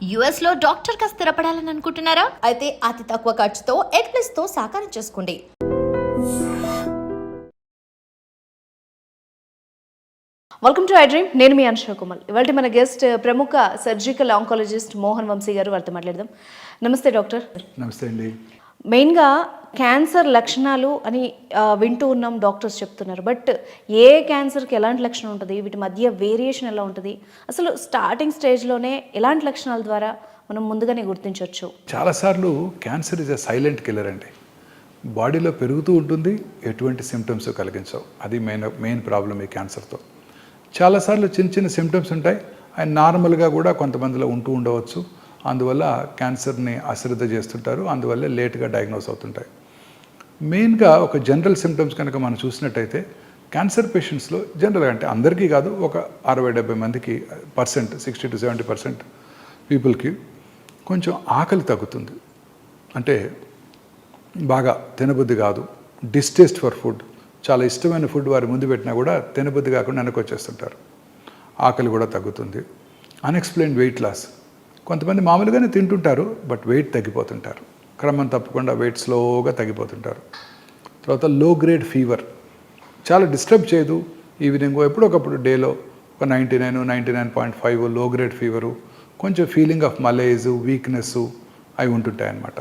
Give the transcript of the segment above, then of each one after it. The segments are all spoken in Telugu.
US లో డాక్టర్ గా స్థిరపడాలని అనుకుంటున్నారా? అయితే అతి తక్కువ ఖర్చుతో ఎగ్ప్లస్ తో సాకారం చేసుకోండి. Welcome to I dream. నేను మీ అనుష కుమార్. ఇవాళ మన గెస్ట్ ప్రముఖ సర్జికల్ ఆంకాలజిస్ట్ మోహన్ వంశీ గారు. వారితో మాట్లాడదాం. నమస్తే డాక్టర్. నమస్తే అండి. మెయిన్గా క్యాన్సర్ లక్షణాలు అని వింటూ ఉన్నాం, డాక్టర్స్ చెప్తున్నారు. బట్ ఏ క్యాన్సర్కి ఎలాంటి లక్షణం ఉంటుంది, వీటి మధ్య వేరియేషన్ ఎలా ఉంటుంది, అసలు స్టార్టింగ్ స్టేజ్లోనే ఎలాంటి లక్షణాల ద్వారా మనం ముందుగానే గుర్తించవచ్చు? చాలాసార్లు cancer is a silent killer అండి. బాడీలో పెరుగుతూ ఉంటుంది, ఎటువంటి సిమ్టమ్స్ కలిగించవు. అది మెయిన్ ప్రాబ్లం ఈ క్యాన్సర్తో. చాలాసార్లు చిన్న చిన్న సిమ్టమ్స్ ఉంటాయి, అవి నార్మల్గా కూడా కొంతమందిలో ఉంటూ ఉండవచ్చు. అందువల్ల క్యాన్సర్ని అశ్రద్ధ చేస్తుంటారు, అందువల్ల లేట్గా డయాగ్నోస్ అవుతుంటాయి. మెయిన్గా ఒక జనరల్ సిమ్టమ్స్ కనుక మనం చూసినట్టయితే క్యాన్సర్ పేషెంట్స్లో జనరల్గా, అంటే అందరికీ కాదు, ఒక 60-70 మందికి 60 to 70% పీపుల్కి కొంచెం ఆకలి తగ్గుతుంది. అంటే బాగా తినబుద్ధి కాదు, డిస్టేస్ట్ ఫర్ ఫుడ్, చాలా ఇష్టమైన ఫుడ్ వారి ముందు పెట్టినా కూడా తినబుద్ధి కాకుండా వెనక్కి వచ్చేస్తుంటారు. ఆకలి కూడా తగ్గుతుంది. అన్ఎక్స్ప్లెయిన్డ్ వెయిట్ లాస్, కొంతమంది మామూలుగానే తింటుంటారు బట్ వెయిట్ తగ్గిపోతుంటారు, క్రమం తప్పకుండా వెయిట్ స్లోగా తగ్గిపోతుంటారు. తర్వాత లో గ్రేడ్ ఫీవర్, చాలా డిస్టర్బ్ చేయదు, ఈవినింగ్ ఎప్పుడొకప్పుడు డేలో ఒక 99.5 లో గ్రేడ్ ఫీవరు, కొంచెం ఫీలింగ్ ఆఫ్ మలేజ్, వీక్నెస్ అవి ఉంటుంటాయి అన్నమాట.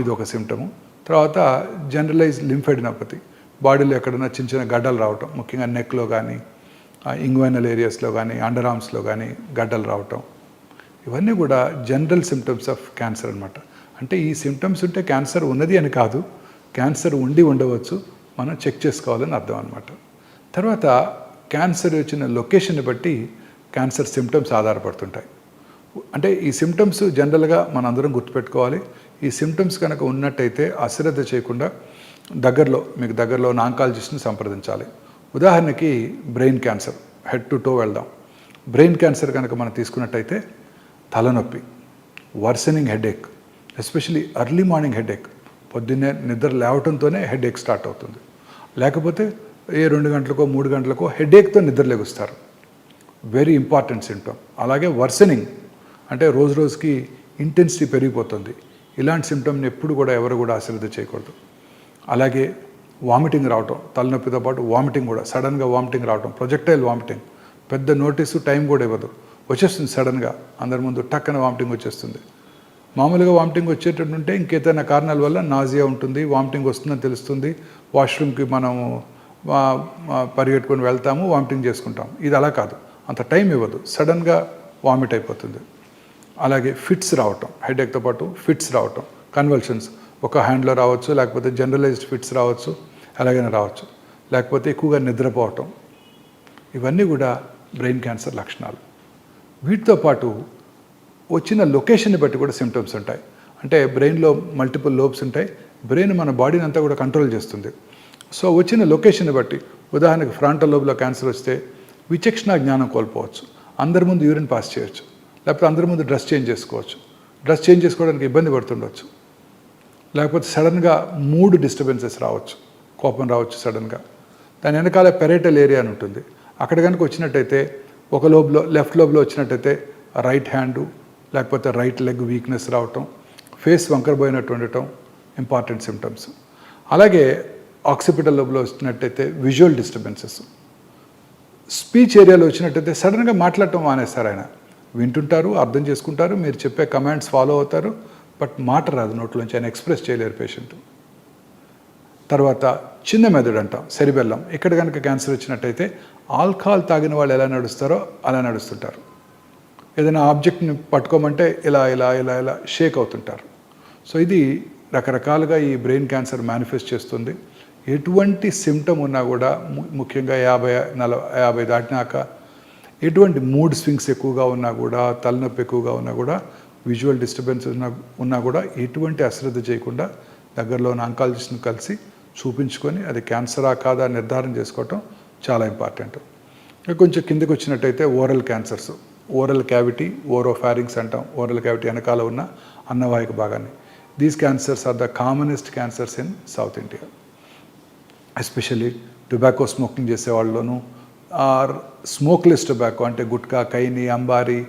ఇది ఒక సిమ్టము. తర్వాత జనరలైజ్ లింఫెడినోపతి, బాడీలో ఎక్కడైనా చిన్న చిన్న గడ్డలు రావటం, ముఖ్యంగా నెక్లో కానీ, ఇంగ్వైనల్ ఏరియాస్లో కానీ, అండర్ ఆర్మ్స్లో కానీ గడ్డలు రావటం, ఇవన్నీ కూడా జనరల్ సిమ్టమ్స్ ఆఫ్ క్యాన్సర్ అనమాట. అంటే ఈ సిమ్టమ్స్ ఉంటే క్యాన్సర్ ఉన్నది అని కాదు, క్యాన్సర్ ఉండి ఉండవచ్చు, మనం చెక్ చేసుకోవాలని అర్థం అనమాట. తర్వాత క్యాన్సర్ వచ్చిన లొకేషన్ని బట్టి క్యాన్సర్ సిమ్టమ్స్ ఆధారపడుతుంటాయి. అంటే ఈ సిమ్టమ్స్ జనరల్గా మనందరం గుర్తుపెట్టుకోవాలి. ఈ సిమ్టమ్స్ కనుక ఉన్నట్టయితే అశ్రద్ధ చేయకుండా మీకు దగ్గరలో ఉన్న ఆంకాలజిస్ట్ని సంప్రదించాలి. ఉదాహరణకి brain cancer, head to toe వెళ్దాం. బ్రెయిన్ క్యాన్సర్ కనుక మనం తీసుకున్నట్టయితే తలనొప్పి, worsening headache, especially early morning headache, పొద్దున్నే నిద్ర లేవటంతోనే హెడేక్ స్టార్ట్ అవుతుంది. లేకపోతే 2 గంటలకో 3 గంటలకో హెడేక్తో నిద్ర లెగుస్తారు, వెరీ ఇంపార్టెంట్ సిమ్టమ్. అలాగే వర్సనింగ్, అంటే రోజు రోజుకి ఇంటెన్సిటీ పెరిగిపోతుంది. ఇలాంటి సిమ్టమ్ని ఎప్పుడు కూడా ఎవరు కూడా అశ్రద్ధ చేయకూడదు. అలాగే వామిటింగ్ రావటం, తలనొప్పితో పాటు వామిటింగ్ కూడా, సడన్గా వామిటింగ్ రావటం, ప్రొజెక్టైల్ వామిటింగ్, పెద్ద నోటీసు టైం కూడా ఇవ్వదు, వచ్చేస్తుంది సడన్గా, అందరి ముందు టక్కన వామిటింగ్ వచ్చేస్తుంది. మామూలుగా వామిటింగ్ వచ్చేటట్టుంటే ఇంకేదైనా కారణాల వల్ల నాజియా ఉంటుంది, వామిటింగ్ వస్తుందని తెలుస్తుంది, వాష్రూమ్కి మనము పరిగెట్టుకొని వెళ్తాము, వామిటింగ్ చేసుకుంటాం. ఇది అలా కాదు, అంత టైం ఇవ్వదు, సడన్గా వామిట్ అయిపోతుంది. అలాగే ఫిట్స్ రావటం, హెడేక్తో పాటు ఫిట్స్ రావటం, కన్వల్షన్స్, ఒక హ్యాండ్లో రావచ్చు, లేకపోతే జనరలైజ్డ్ ఫిట్స్ రావచ్చు, అలాగైనా రావచ్చు, లేకపోతే ఎక్కువగా నిద్రపోవటం, ఇవన్నీ కూడా బ్రెయిన్ క్యాన్సర్ లక్షణాలు. వీటితో పాటు వచ్చిన లొకేషన్ని బట్టి కూడా సిమ్టమ్స్ ఉంటాయి. అంటే బ్రెయిన్లో మల్టిపుల్ లోబ్స్ ఉంటాయి, బ్రెయిన్ మన బాడీని అంతా కూడా కంట్రోల్ చేస్తుంది. సో వచ్చిన లొకేషన్ని బట్టి, ఉదాహరణకు ఫ్రంటల్ లోబ్లో క్యాన్సర్ వస్తే విచక్షణ జ్ఞానం కోల్పోవచ్చు, అందరి ముందు యూరిన్ పాస్ చేయొచ్చు, లేకపోతే అందరి ముందు డ్రెస్ చేంజ్ చేసుకోవచ్చు, డ్రెస్ చేంజ్ చేసుకోవడానికి ఇబ్బంది పడుతుండవచ్చు, లేకపోతే సడన్గా మూడ్ డిస్టర్బెన్సెస్ రావచ్చు, కోపం రావచ్చు సడన్గా. దాని వెనకాల పెరేటల్ ఏరియా అని ఉంటుంది, అక్కడ కనుక వచ్చినట్టయితే ఒక లోబ్లో, లెఫ్ట్ లోబ్లో వచ్చినట్టయితే రైట్ హ్యాండు లేకపోతే రైట్ లెగ్ వీక్నెస్ రావటం, ఫేస్ వంకరబోయినట్టు ఉండటం ఇంపార్టెంట్ సిమ్టమ్స్. అలాగే ఆక్సిపిటల్ లోబ్లో వచ్చినట్టయితే విజువల్ డిస్టర్బెన్సెస్, స్పీచ్ ఏరియాలో వచ్చినట్టయితే సడన్గా మాట్లాడటం మానేస్తారు. ఆయన వింటుంటారు, అర్థం చేసుకుంటారు, మీరు చెప్పే కమాండ్స్ ఫాలో అవుతారు, బట్ మాట రాదు నోట్లోంచి, ఆయన ఎక్స్ప్రెస్ చేయలేరు పేషెంట్. తర్వాత చిన్న మెదడు అంటాం, సెరిబెల్లం, ఇక్కడ కనుక క్యాన్సర్ వచ్చినట్టయితే ఆల్కహాల్ తాగిన వాళ్ళు ఎలా నడుస్తారో అలా నడుస్తుంటారు. ఏదైనా ఆబ్జెక్ట్ని పట్టుకోమంటే ఇలా ఇలా ఇలా ఇలా షేక్ అవుతుంటారు. సో ఇది రకరకాలుగా ఈ బ్రెయిన్ క్యాన్సర్ మేనిఫెస్ట్ చేస్తుంది. ఎటువంటి సిమ్టమ్ ఉన్నా కూడా, ముఖ్యంగా 50 దాటినాక ఎటువంటి మూడ్ స్వింగ్స్ ఎక్కువగా ఉన్నా కూడా, తలనొప్పి ఎక్కువగా ఉన్నా కూడా, విజువల్ డిస్టర్బెన్స్ ఉన్నా కూడా ఎటువంటి అశ్రద్ధ చేయకుండా దగ్గరలో ఉన్న ఆంకాలజిస్ట్ని కలిసి చూపించుకొని అది క్యాన్సరా కాదా నిర్ధారణ చేసుకోవటం చాలా ఇంపార్టెంట్. కొంచెం కిందకి వచ్చినట్టయితే oral cancers, oral cavity, oropharynx అంటాం, ఓరల్ క్యావిటీ వెనకాల ఉన్న అన్నవాహిక భాగాన్ని. These cancers are the commonest cancers in south India, especially tobacco smoking చేసే వాళ్ళలోనూ, ఆర్ స్మోక్లెస్ టొబాకో అంటే గుట్కా, కైని, అంబారీ,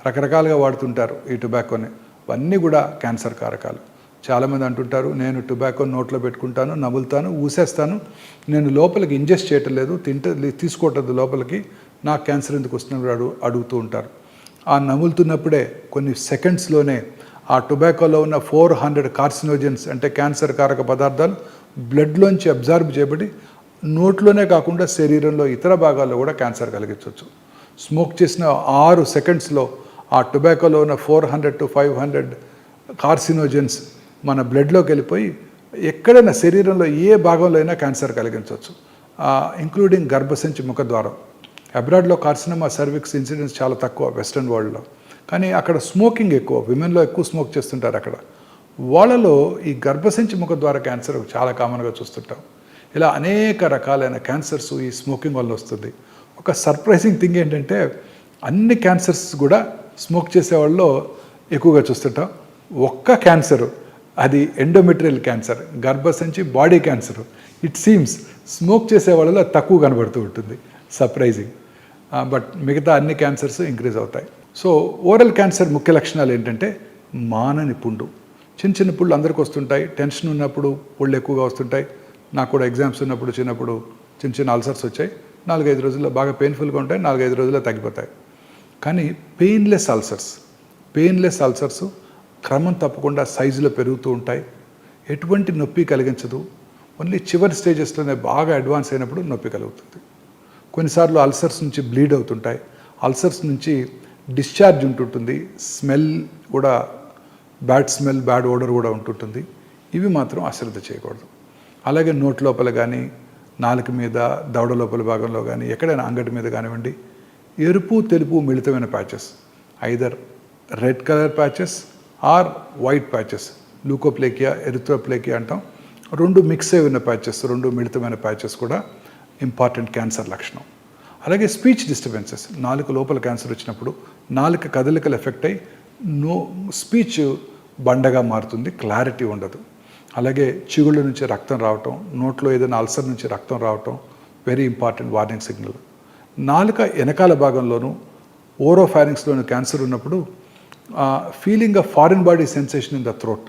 రకరకాలుగా వాడుతుంటారు ఈ టొబాకోని. ఇవన్నీ కూడా క్యాన్సర్ కారకాలు. చాలామంది అంటుంటారు, నేను టొబాకో నోట్లో పెట్టుకుంటాను, నములుతాను, ఊసేస్తాను, నేను లోపలికి ఇంజెస్ట్ చేయటం లేదు, తీసుకోవట్లేదు లోపలికి, నాకు క్యాన్సర్ ఎందుకు వస్తున్నప్పుడు అడుగుతూ ఉంటారు. ఆ నములుతున్నప్పుడే కొన్ని సెకండ్స్లోనే ఆ టొబాకోలో ఉన్న 400 కార్సినోజన్స్ అంటే క్యాన్సర్ కారక పదార్థాలు బ్లడ్లోంచి అబ్జార్బ్ చేయబడి నోట్లోనే కాకుండా శరీరంలో ఇతర భాగాల్లో కూడా క్యాన్సర్ కలిగించవచ్చు. స్మోక్ చేసిన 6 సెకండ్స్లో ఆ టొబాకోలో ఉన్న 400 to 500 కార్సినోజన్స్ మన బ్లడ్లోకి వెళ్ళిపోయి ఎక్కడైనా శరీరంలో ఏ భాగంలో అయినా క్యాన్సర్ కలిగించవచ్చు, ఇంక్లూడింగ్ గర్భసంచి ముఖద్వారం. అబ్రాడ్లో కార్సినోమా సర్విక్స్ ఇన్సిడెన్స్ చాలా తక్కువ వెస్ట్రన్ వరల్డ్లో, కానీ అక్కడ స్మోకింగ్ ఎక్కువ, విమెన్లో ఎక్కువ స్మోక్ చేస్తుంటారు అక్కడ. వాళ్ళలో ఈ గర్భసంచి ముఖద్వార క్యాన్సర్ చాలా కామన్గా చూస్తుంటాం. ఇలా అనేక రకాలైన క్యాన్సర్స్ ఈ స్మోకింగ్ వల్ల వస్తుంది. ఒక సర్ప్రైజింగ్ థింగ్ ఏంటంటే అన్ని క్యాన్సర్స్ కూడా స్మోక్ చేసే వాళ్ళలో ఎక్కువగా చూస్తుంటాం. ఒక్క క్యాన్సరు, అది ఎండోమెట్రియల్ క్యాన్సర్, గర్భసంచి body cancer, it seems smoke చేసే వాళ్ళలో తక్కువ కనబడుతూ ఉంటుంది. సర్ప్రైజింగ్. బట్ మిగతా అన్ని క్యాన్సర్స్ ఇంక్రీజ్ అవుతాయి. సో ఓరల్ క్యాన్సర్ ముఖ్య లక్షణాలు ఏంటంటే మానని పుండు. చిన్న చిన్న పుళ్ళు అందరికి వస్తుంటాయి. టెన్షన్ ఉన్నప్పుడు పుళ్ళు ఎక్కువగా వస్తుంటాయి. నాకు కూడా ఎగ్జామ్స్ ఉన్నప్పుడు చిన్నప్పుడు చిన్న చిన్న అల్సర్స్ వచ్చాయి. 4-5 రోజుల్లో బాగా పెయిన్ఫుల్గా ఉంటాయి, 4-5 రోజుల్లో తగ్గిపోతాయి. కానీ పెయిన్లెస్ అల్సర్స్ క్రమం తప్పకుండా సైజులో పెరుగుతూ ఉంటాయి. ఎటువంటి నొప్పి కలిగించదు. ఓన్లీ చివరి స్టేజెస్లోనే బాగా అడ్వాన్స్ అయినప్పుడు నొప్పి కలుగుతుంది. కొన్నిసార్లు అల్సర్స్ నుంచి బ్లీడ్ అవుతుంటాయి. అల్సర్స్ నుంచి డిశ్చార్జ్ ఉంటుంటుంది. స్మెల్ కూడా బ్యాడ్ స్మెల్, బ్యాడ్ ఓడర్ కూడా ఉంటుంటుంది. ఇవి మాత్రం అశ్రద్ధ చేయకూడదు. అలాగే నోటి లోపల కానీ, నాలుక మీద, దవడ లోపల భాగంలో కానీ, ఎక్కడైనా అంగటి మీద కానివ్వండి, ఎరుపు తెలుపు మిళితమైన patches, either red colour patches or white patches, leukoplakia, erythroplakia అంటాం. 2 మిక్స్ అయి ఉన్న ప్యాచెస్, 2 మిళితమైన ప్యాచెస్ కూడా ఇంపార్టెంట్ క్యాన్సర్ లక్షణం. అలాగే స్పీచ్ డిస్టర్బెన్సెస్, నాలుక లోపల క్యాన్సర్ వచ్చినప్పుడు నాలుక కదలికలు ఎఫెక్ట్ అయ్యి స్పీచ్ బండగా మారుతుంది, క్లారిటీ ఉండదు. అలాగే చిగుళ్ళ నుంచి రక్తం రావటం, నోట్లో ఏదైనా అల్సర్ నుంచి రక్తం రావటం వెరీ ఇంపార్టెంట్ వార్నింగ్ సిగ్నల్. నాలుక వెనకాల భాగంలోనూ ఓరోఫారింక్స్లోని క్యాన్సర్ ఉన్నప్పుడు feeling a foreign body sensation in the throat,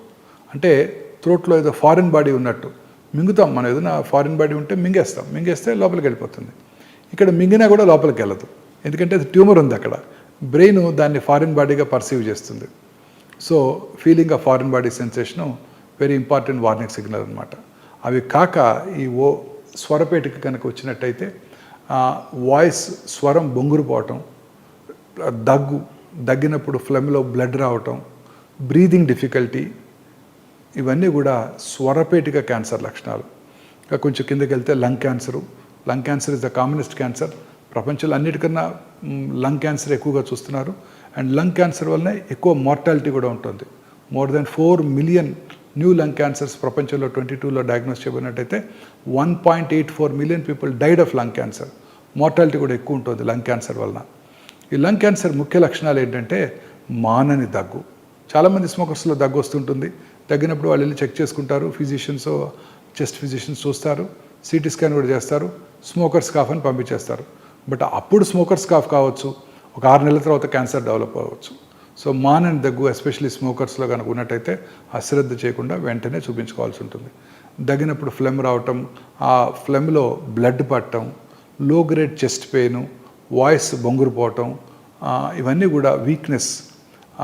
అంటే థ్రోట్లో ఏదో ఫారిన్ బాడీ ఉన్నట్టు మింగుతాం. మనం ఏదైనా ఫారిన్ బాడీ ఉంటే మింగేస్తే లోపలికి వెళ్ళిపోతుంది. ఇక్కడ మింగినా కూడా లోపలికి వెళ్ళదు, ఎందుకంటే అది ట్యూమర్ ఉంది అక్కడ. బ్రెయిన్ దాన్ని ఫారిన్ బాడీగా పర్సీవ్ చేస్తుంది. సో ఫీలింగ్ అ foreign body sensation very important warning signal అనమాట. అవి కాక ఈ స్వరపేటికి కనుక వచ్చినట్టయితే వాయిస్ స్వరం బొంగురుపోవటం, దగ్గినప్పుడు ఫ్లెమ్లో బ్లడ్ రావటం, బ్రీదింగ్ డిఫికల్టీ, ఇవన్నీ కూడా స్వరపేటిక క్యాన్సర్ లక్షణాలు. ఇంకా కొంచెం కిందకి వెళ్తే lung cancer is the commonest cancer. ప్రపంచంలో అన్నిటికన్నా లంగ్ క్యాన్సర్ ఎక్కువగా చూస్తున్నారు. అండ్ లంగ్ క్యాన్సర్ వల్లనే ఎక్కువ మార్టాలిటీ కూడా ఉంటుంది. More than 4 million new lung cancers ప్రపంచంలో 2022లో డయాగ్నోస్ చేయబడినట్టయితే 1.84 million people died of lung cancer. Mortality కూడా ఎక్కువ ఉంటుంది లంగ్ క్యాన్సర్ వలన. ఈ లంగ్ క్యాన్సర్ ముఖ్య లక్షణాలు ఏంటంటే మానని దగ్గు. చాలామంది స్మోకర్స్లో దగ్గు వస్తుంటుంది. తగ్గినప్పుడు వాళ్ళు వెళ్ళి చెక్ చేసుకుంటారు. చెస్ట్ ఫిజిషియన్స్ చూస్తారు, సిటీ స్కాన్ కూడా చేస్తారు, స్మోకర్స్ కాఫ్ అని పంపించేస్తారు. బట్ అప్పుడు స్మోకర్స్ కాఫ్ కావచ్చు, ఒక 6 నెలల తర్వాత క్యాన్సర్ డెవలప్ అవ్వచ్చు. సో మానని దగ్గు ఎస్పెషల్లీ స్మోకర్స్లో కనుక ఉన్నట్టయితే అశ్రద్ధ చేయకుండా వెంటనే చూపించుకోవాల్సి ఉంటుంది. దగ్గినప్పుడు ఫ్లెమ్ రావటం, ఆ ఫ్లెమ్లో బ్లడ్ పట్టడం, లో గ్రేడ్ చెస్ట్ పెయిన్, వాయిస్ బొంగురుపోవటం, ఇవన్నీ కూడా వీక్నెస్,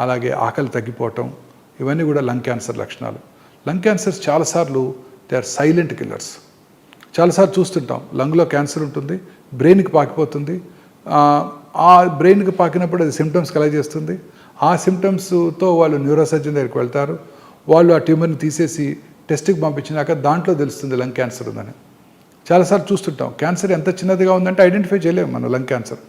అలాగే ఆకలి తగ్గిపోవటం, ఇవన్నీ కూడా లంగ్ క్యాన్సర్ లక్షణాలు. లంగ్ క్యాన్సర్స్ చాలాసార్లు దే ఆర్ సైలెంట్ కిల్లర్స్. చాలాసార్లు చూస్తుంటాం, లంగ్లో క్యాన్సర్ ఉంటుంది, బ్రెయిన్కి పాకిపోతుంది. ఆ బ్రెయిన్కి పాకినప్పుడు అది సిమ్టమ్స్ కలగజేస్తుంది. ఆ సిమ్టమ్స్తో వాళ్ళు న్యూరోసర్జన్ దగ్గరికి వెళ్తారు. వాళ్ళు ఆ ట్యూమర్ని తీసేసి టెస్ట్కి పంపించినాక దాంట్లో తెలుస్తుంది లంగ్ క్యాన్సర్ ఉందని. చాలాసార్లు చూస్తుంటాం. క్యాన్సర్ ఎంత చిన్నదిగా ఉందంటే ఐడెంటిఫై చేయలేము మనం లంగ్ క్యాన్సర్.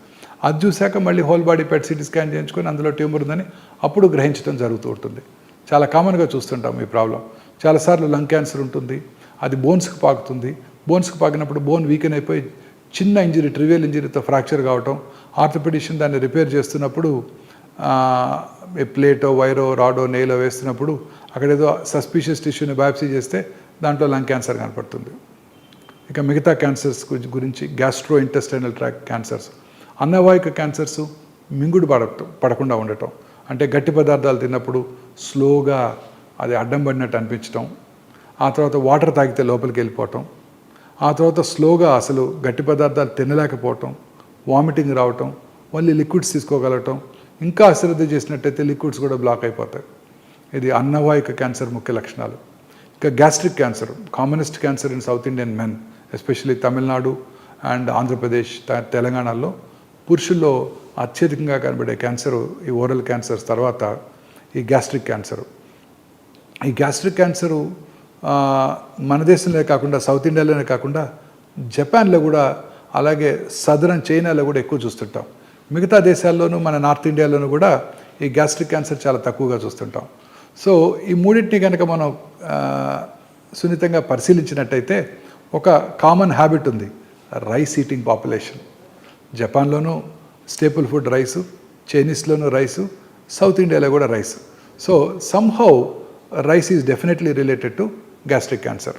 అది చూశాక మళ్ళీ whole body PET CT scan చేయించుకొని అందులో ట్యూమర్ ఉందని అప్పుడు గ్రహించడం జరుగుతూ ఉంటుంది. చాలా కామన్గా చూస్తుంటాం ఈ ప్రాబ్లం. చాలాసార్లు లంగ్ క్యాన్సర్ ఉంటుంది, అది బోన్స్కి పాకుతుంది. బోన్స్కి పాకినప్పుడు బోన్ వీకెన్ అయిపోయి చిన్న ఇంజరీ, ట్రివియల్ ఇంజరీతో ఫ్రాక్చర్ కావటం, ఆర్థోపెడిషియన్ దాన్ని రిపేర్ చేస్తున్నప్పుడు ప్లేటో, వైరో, రాడో, నెయిలో వేస్తున్నప్పుడు అక్కడ ఏదో సస్పీషియస్ టిష్యూని బయాప్సీ చేస్తే దాంట్లో లంగ్ క్యాన్సర్ కనపడుతుంది. ఇక మిగతా క్యాన్సర్స్ గురించి గ్యాస్ట్రో ఇంటెస్టైనల్ ట్రాక్ట్ క్యాన్సర్స్, అన్నవాహిక క్యాన్సర్స్ మింగుడు పడకుండా ఉండటం, అంటే గట్టి పదార్థాలు తిన్నప్పుడు స్లోగా అది అడ్డం పడినట్టు అనిపించటం, ఆ తర్వాత వాటర్ తాగితే లోపలికి వెళ్ళిపోవటం, ఆ తర్వాత స్లోగా అసలు గట్టి పదార్థాలు తినలేకపోవటం, వామిటింగ్ రావటం, మళ్ళీ లిక్విడ్స్ తీసుకోగలగటం, ఇంకా అశ్రద్ధ చేసినట్టయితే లిక్విడ్స్ కూడా బ్లాక్ అయిపోతాయి. ఇది అన్నవాహిక క్యాన్సర్ ముఖ్య లక్షణాలు. ఇంకా gastric cancer, commonest cancer in south Indian men, especially Tamil Nadu and Andhra Pradesh, తెలంగాణలో పురుషుల్లో అత్యధికంగా కనబడే క్యాన్సరు ఈ ఓరల్ క్యాన్సర్స్ తర్వాత ఈ గ్యాస్ట్రిక్ క్యాన్సరు. ఈ గ్యాస్ట్రిక్ క్యాన్సరు మన దేశంలోనే కాకుండా సౌత్ ఇండియాలోనే కాకుండా జపాన్లో కూడా, అలాగే సదరన్ చైనాలో కూడా ఎక్కువ చూస్తుంటాం. మిగతా దేశాల్లోనూ మన నార్త్ ఇండియాలోనూ కూడా ఈ గ్యాస్ట్రిక్ క్యాన్సర్ చాలా తక్కువగా చూస్తుంటాం. సో ఈ మూడింటిని కనుక మనం సున్నితంగా పరిశీలించినట్టయితే ఒక కామన్ హ్యాబిట్ ఉంది, రైస్ ఈటింగ్ పాపులేషన్. జపాన్లోనూ స్టేపుల్ ఫుడ్ రైసు, చైనీస్లోనూ రైసు, సౌత్ ఇండియాలో కూడా rice. So somehow rice is definitely related to gastric cancer.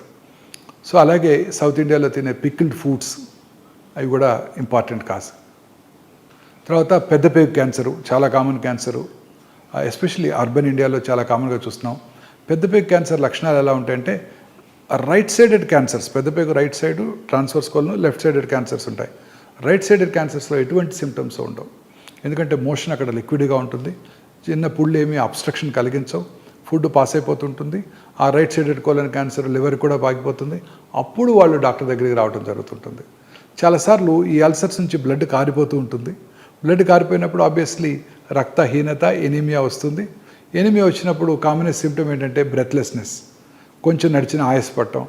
So అలాగే సౌత్ ఇండియాలో తినే పికిల్డ్ ఫుడ్స్ అవి కూడా ఇంపార్టెంట్ కాజ్. తర్వాత పెద్ద పేగు క్యాన్సరు చాలా కామన్ క్యాన్సరు, ఎస్పెషల్లీ అర్బన్ ఇండియాలో చాలా కామన్గా చూస్తున్నాం. పెద్ద పేగు క్యాన్సర్ లక్షణాలు ఎలా ఉంటాయంటే రైట్ సైడెడ్ క్యాన్సర్స్, పెద్ద పేగు right side transverse colon, left sided cancers ఉంటాయి. రైట్ సైడెడ్ క్యాన్సర్స్లో ఎటువంటి సిమ్టమ్స్ ఉండవు, ఎందుకంటే మోషన్ అక్కడ లిక్విడ్గా ఉంటుంది, చిన్న పుళ్ళు ఏమీ అబ్స్ట్రక్షన్ కలిగించవు, ఫుడ్ పాస్ అయిపోతుంటుంది. ఆ right sided colon cancer liver కూడా పాకిపోతుంది. అప్పుడు వాళ్ళు డాక్టర్ దగ్గరికి రావడం జరుగుతుంటుంది. చాలాసార్లు ఈ అల్సర్స్ నుంచి బ్లడ్ కారిపోతూ ఉంటుంది. బ్లడ్ కారిపోయినప్పుడు ఆబ్వియస్లీ రక్తహీనత, ఎనీమియా వస్తుంది. ఎనీమియా వచ్చినప్పుడు కామనెస్ట్ సిమ్టమ్ ఏంటంటే బ్రెత్లెస్నెస్, కొంచెం నడిచిన ఆయాసపడటం.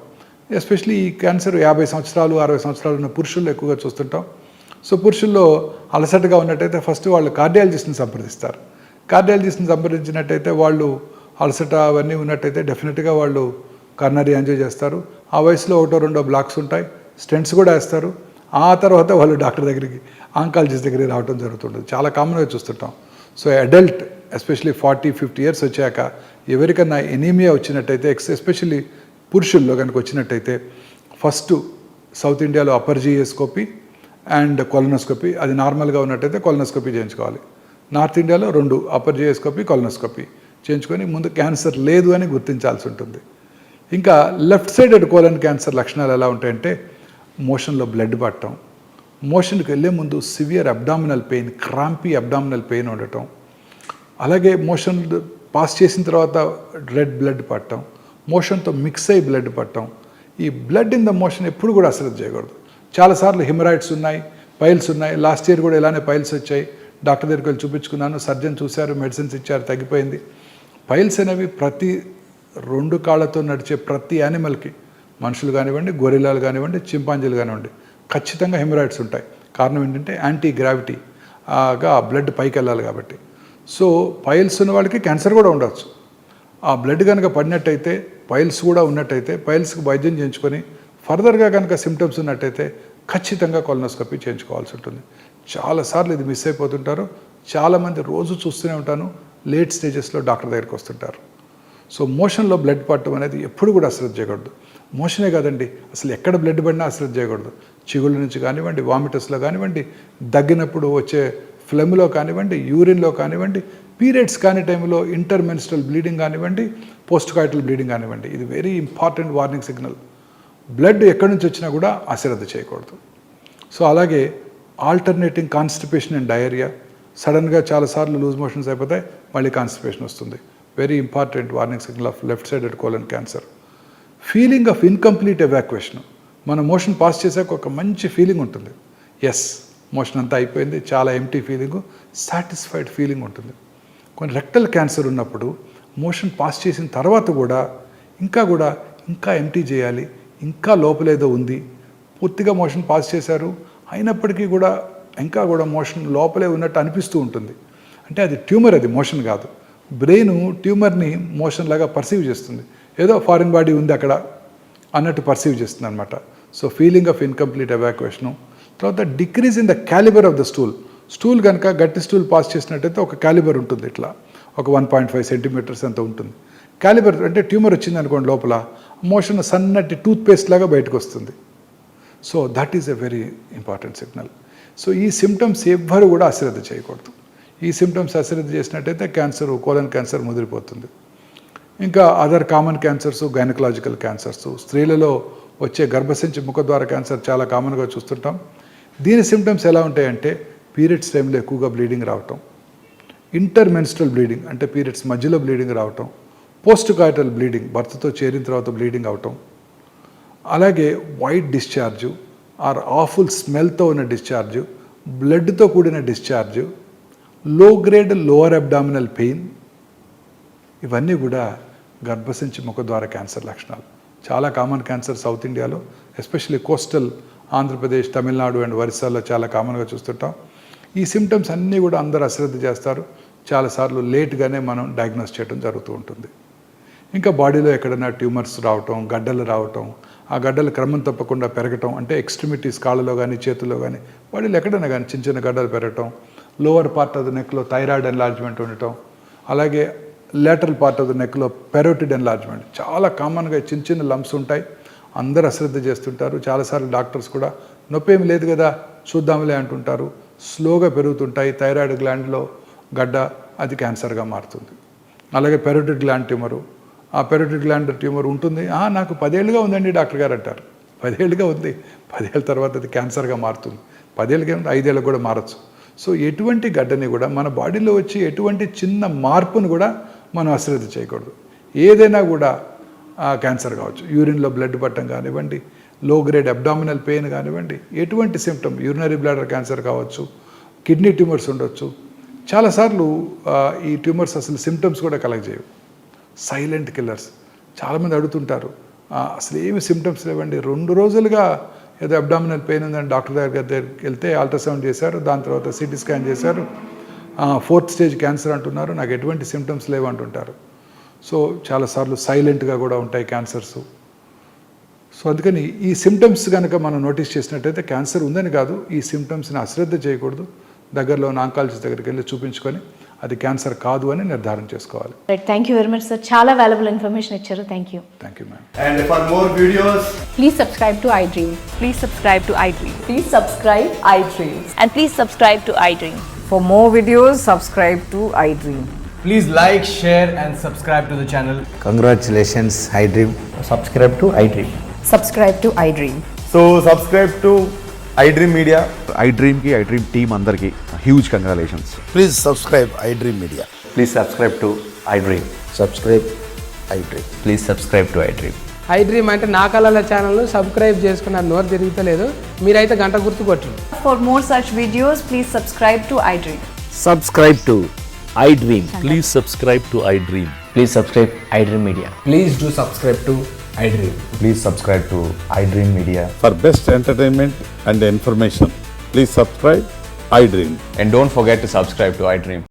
ఎస్పెషల్లీ ఈ క్యాన్సర్ 50 సంవత్సరాలు 60 సంవత్సరాలు ఉన్న పురుషుల్లో ఎక్కువగా చూస్తుంటాం. సో పురుషుల్లో అలసటగా ఉన్నట్టయితే ఫస్ట్ వాళ్ళు కార్డియాలజిస్ట్ని సంప్రదిస్తారు. కార్డియాలజిస్ట్ని సంప్రదించినట్టయితే వాళ్ళు అలసట అవన్నీ ఉన్నట్టయితే డెఫినెట్గా వాళ్ళు కర్నరీ యాంజియో చేస్తారు. ఆ వయసులో 1-2 బ్లాక్స్ ఉంటాయి, స్టెంట్స్ కూడా వేస్తారు. ఆ తర్వాత వాళ్ళు డాక్టర్ దగ్గరికి, ఆంకాలజిస్ట్ దగ్గరికి రావడం జరుగుతుంటుంది. చాలా కామన్గా చూస్తుంటాం. సో అడల్ట్ ఎస్పెషల్లీ 40-50 ఇయర్స్ వచ్చాక ఎవరికన్నా ఎనీమియా వచ్చినట్టయితే, ఎస్పెషల్లీ పురుషుల్లో కనుక వచ్చినట్టయితే ఫస్ట్ సౌత్ ఇండియాలో అప్పర్ జియోస్కోపీ అండ్ కొలనోస్కోపీ, అది నార్మల్గా ఉన్నట్టయితే కొలనోస్కోపీ చేయించుకోవాలి. నార్త్ ఇండియాలో 2 అప్పర్ జియోస్కోపీ, కొలనోస్కోపీ చేయించుకొని ముందు క్యాన్సర్ లేదు అని గుర్తించాల్సి ఉంటుంది. ఇంకా లెఫ్ట్ సైడెడ్ కోలన్ క్యాన్సర్ లక్షణాలు ఎలా ఉంటాయంటే మోషన్లో బ్లడ్ పట్టడం, మోషన్కి వెళ్ళే ముందు severe abdominal pain, crampy abdominal pain ఉండటం, అలాగే మోషన్ పాస్ చేసిన తర్వాత రెడ్ బ్లడ్ పట్టడం, మోషన్తో మిక్స్ అయ్యి బ్లడ్ పట్టడం. ఈ బ్లడ్ ఇన్ ద మోషన్ ఎప్పుడు కూడా అశ్రద్ధ చేయకూడదు. చాలాసార్లు హిమరాయిడ్స్ ఉన్నాయి, పైల్స్ ఉన్నాయి. లాస్ట్ ఇయర్ కూడా ఇలానే పైల్స్ వచ్చాయి. డాక్టర్ దగ్గరికి వెళ్ళి చూపించుకున్నాను, సర్జన్ చూశారు, మెడిసిన్స్ ఇచ్చారు, తగ్గిపోయింది. పైల్స్ అనేవి ప్రతి 2 కాళ్ళతో నడిచే ప్రతి యానిమల్కి, మనుషులు కానివ్వండి, గొరిల్లాలు కానివ్వండి, చింపాంజీలు కానివ్వండి, ఖచ్చితంగా హిమరాయిడ్స్ ఉంటాయి. కారణం ఏంటంటే యాంటీ గ్రావిటీగా బ్లడ్ పైకి వెళ్ళాలి కాబట్టి. సో పైల్స్ ఉన్న వాళ్ళకి క్యాన్సర్ కూడా ఉండవచ్చు. ఆ బ్లడ్ కనుక పడినట్టయితే, పైల్స్ కూడా ఉన్నట్టయితే పైల్స్కి వైద్యం చేయించుకొని ఫర్దర్గా కనుక సిమ్టమ్స్ ఉన్నట్టయితే ఖచ్చితంగా కొలనోస్కోపీ చేయించుకోవాల్సి ఉంటుంది. చాలాసార్లు ఇది మిస్ అయిపోతుంటారు. చాలామంది రోజు చూస్తూనే ఉంటాను, లేట్ స్టేజెస్లో డాక్టర్ దగ్గరికి వస్తుంటారు. సో మోషన్లో బ్లడ్ పట్టడం అనేది ఎప్పుడు కూడా అశ్రద్ధ చేయకూడదు. మోషనే కాదండి, అసలు ఎక్కడ బ్లడ్ పడినా అశ్రద్ధ చేయకూడదు. చిగుళ్ళ నుంచి కానివ్వండి, వామిటస్లో కానివ్వండి, దగ్గినప్పుడు వచ్చే ఫ్లెమ్లో కానివ్వండి, యూరిన్లో కానివ్వండి, పీరియడ్స్ కాని టైంలో ఇంటర్మెన్స్ట్రల్ బ్లీడింగ్ కానివ్వండి, పోస్ట్ కాయిటల్ బ్లీడింగ్ కానివ్వండి, ఇది very important warning signal. Blood ఎక్కడి నుంచి వచ్చినా కూడా అశ్రద్ధ చేయకూడదు. సో అలాగే ఆల్టర్నేటింగ్ కాన్స్టిపేషన్ అండ్ డయేరియా, సడన్గా చాలాసార్లు లూజ్ మోషన్స్ అయిపోతాయి, మళ్ళీ కాన్స్టిపేషన్ వస్తుంది. Very important warning signal off left sided colon cancer. Feeling of incomplete evacuation, మన మోషన్ పాస్ చేసాక ఒక మంచి ఫీలింగ్ ఉంటుంది. ఎస్, మోషన్ అంతా అయిపోయింది, చాలా ఎంటీ ఫీలింగు, సాటిస్ఫైడ్ ఫీలింగ్ ఉంటుంది. కొన్ని రెక్టల్ క్యాన్సర్ ఉన్నప్పుడు మోషన్ పాస్ చేసిన తర్వాత కూడా ఇంకా ఎంటీ చేయాలి, ఇంకా లోపలేదో ఉంది, పూర్తిగా మోషన్ పాస్ చేశారు అయినప్పటికీ కూడా ఇంకా మోషన్ లోపలే ఉన్నట్టు అనిపిస్తూ ఉంటుంది. అంటే అది ట్యూమర్, అది మోషన్ కాదు. బ్రెయిన్ ట్యూమర్ని మోషన్ లాగా పర్సీవ్ చేస్తుంది, ఏదో ఫారిన్ బాడీ ఉంది అక్కడ అన్నట్టు పర్సీవ్ చేస్తుంది అనమాట. So feeling of incomplete evacuation. తర్వాత decrease in the calibre of the stool కనుక గట్టి స్టూల్ పాస్ చేసినట్టయితే ఒక క్యాలిబర్ ఉంటుంది, ఇట్లా ఒక 1.5 సెంటీమీటర్స్ అంత ఉంటుంది. క్యాలిబర్ అంటే ట్యూమర్ వచ్చింది అనుకోండి, లోపల మోషన్ సన్నటి టూత్పేస్ట్ లాగా బయటకు వస్తుంది. So that is a very important signal. So ఈ సిమ్టమ్స్ ఎవ్వరు కూడా అశ్రద్ధ చేయకూడదు. ఈ సిమ్టమ్స్ అశ్రద్ధ చేసినట్టయితే క్యాన్సర్, కోలన్ క్యాన్సర్ ముదిరిపోతుంది. ఇంకా other common cancers, gynaecological cancers, స్త్రీలలో వచ్చే గర్భసంచి ముఖద్వార క్యాన్సర్ చాలా కామన్గా చూస్తుంటాం. దీని సిమ్టమ్స్ ఎలా ఉంటాయంటే పీరియడ్స్ టైంలో ఎక్కువగా బ్లీడింగ్ రావటం, ఇంటర్మెన్స్ట్రల్ బ్లీడింగ్ అంటే పీరియడ్స్ మధ్యలో బ్లీడింగ్ రావటం, పోస్ట్ కాయిటల్ బ్లీడింగ్ భర్తతో చేరిన తర్వాత బ్లీడింగ్ అవటం, అలాగే వైట్ డిశ్చార్జు ఆర్ ఆఫుల్ స్మెల్తో ఉన్న డిశ్చార్జు, బ్లడ్తో కూడిన డిశ్చార్జు, లో గ్రేడ్ లోవర్ అబ్డామినల్ పెయిన్, ఇవన్నీ కూడా గర్భసంచి ముఖద్వార క్యాన్సర్ లక్షణాలు. చాలా కామన్ క్యాన్సర్ సౌత్ ఇండియాలో, especially coastal Andhra Pradesh, Tamil Nadu and ఒరిస్సాలో చాలా కామన్గా చూస్తుంటాం. ఈ సిమ్టమ్స్ అన్నీ కూడా అందరూ అశ్రద్ధ చేస్తారు. చాలాసార్లు లేట్గానే మనం డయాగ్నోస్ చేయడం జరుగుతూ ఉంటుంది. ఇంకా బాడీలో ఎక్కడైనా ట్యూమర్స్ రావటం, గడ్డలు రావటం, ఆ గడ్డలు క్రమం తప్పకుండా పెరగటం, అంటే ఎక్స్ట్రిమిటీస్ కాళ్ళలో కానీ చేతుల్లో కానీ బాడీలో ఎక్కడైనా కానీ చిన్న చిన్న గడ్డలు పెరగటం, లోవర్ పార్ట్ ఆఫ్ ద నెక్లో థైరాయిడ్ ఎన్లార్జ్మెంట్ ఉండటం, అలాగే లేటరల్ పార్ట్ ఆఫ్ ద నెక్లో పెరోటిడ్ ఎన్లార్జ్మెంట్, చాలా కామన్గా చిన్న చిన్న లంప్స్ ఉంటాయి. అందరూ అశ్రద్ధ చేస్తుంటారు. చాలాసార్లు డాక్టర్స్ కూడా నొప్పి ఏమి లేదు కదా చూద్దాంలే అంటుంటారు. స్లోగా పెరుగుతుంటాయి. థైరాయిడ్ గ్లాండ్లో గడ్డ, అది క్యాన్సర్గా మారుతుంది. అలాగే పెరోటిడ్ గ్లాండ్ ట్యూమరు, ఆ పెరోటిడ్ గ్లాండ్ ట్యూమర్ ఉంటుంది. నాకు 10 ఏళ్ళుగా ఉందండి డాక్టర్ గారు అంటారు. 10 ఏళ్ళుగా ఉంది, 10 ఏళ్ళ తర్వాత అది క్యాన్సర్గా మారుతుంది. 10 ఏళ్ళకి 5 ఏళ్ళకి కూడా మారచ్చు. సో ఎటువంటి గడ్డని కూడా మన బాడీలో వచ్చి ఎటువంటి చిన్న మార్పును కూడా మనం అశ్రద్ధ చేయకూడదు. ఏదైనా కూడా క్యాన్సర్ కావచ్చు, యూరిన్లో బ్లడ్ పట్టడం కానివ్వండి, లో గ్రేడ్ అబ్డామినల్ పెయిన్ కానివ్వండి, ఎటువంటి సిమ్టమ్, యూరినరీ బ్లాడర్ క్యాన్సర్ కావచ్చు, కిడ్నీ ట్యూమర్స్ ఉండొచ్చు. చాలాసార్లు ఈ ట్యూమర్స్ అసలు సిమ్టమ్స్ కూడా కలగజేయవు, సైలెంట్ కిల్లర్స్. చాలామంది అడుగుతుంటారు అసలు ఏమి సిమ్టమ్స్ లేవండి, 2 రోజులుగా ఏదో అబ్డామినల్ పెయిన్ ఉందని డాక్టర్ దగ్గరికి వెళ్తే అల్ట్రాసౌండ్ చేశారు, దాని తర్వాత సిటీ స్కాన్ చేశారు, 4th స్టేజ్ క్యాన్సర్ అంటున్నారు, నాకు ఎటువంటి సిమ్టమ్స్ లేవు అంటుంటారు. సో చాలాసార్లు సైలెంట్గా కూడా ఉంటాయి క్యాన్సర్స్. సో అందుకని ఈ సిమ్టమ్స్ కనుక మనం నోటీస్ చేసినట్టయితే క్యాన్సర్ ఉందని కాదు, ఈ సిమ్టమ్స్ని అశ్రద్ధ చేయకూడదు. దగ్గరలో ఉన్న ఆంకాలజిస్ట్ దగ్గరికి వెళ్ళి చూపించుకొని అది క్యాన్సర్ కాదు అని నిర్ధారణ చేసుకోవాలి. Right, thank you very much sir, చాలా వాల్యుబుల్ ఇన్ఫర్మేషన్ ఇచ్చారు. Thank you ma'am. And for more videos, Please subscribe to iDream. Please subscribe to iDream. Please subscribe iDream. And please subscribe to iDream. For more videos, subscribe to iDream. please like, share and subscribe to the channel. Congratulations, iDream. Subscribe to iDream. Subscribe to iDream. So subscribe to iDream Media. iDream की iDream team अंदर की huge congratulations. Please subscribe iDream Media. Please subscribe to iDream. Subscribe iDream. Please subscribe to iDream. iDream అంటే నా కళల ఛానల్ సబ్స్క్రైబ్ చేసుకున్నారు, నోరు తిరుగుతలేదు, మీరైతే గంట గుర్తు కొట్టండి. For more such videos, please subscribe to iDream. Subscribe to iDream. Please subscribe to iDream. Please subscribe iDream Media. Please do subscribe to iDream. Please subscribe to iDream Media. For best entertainment and information, please subscribe iDream. And don't forget to subscribe to iDream.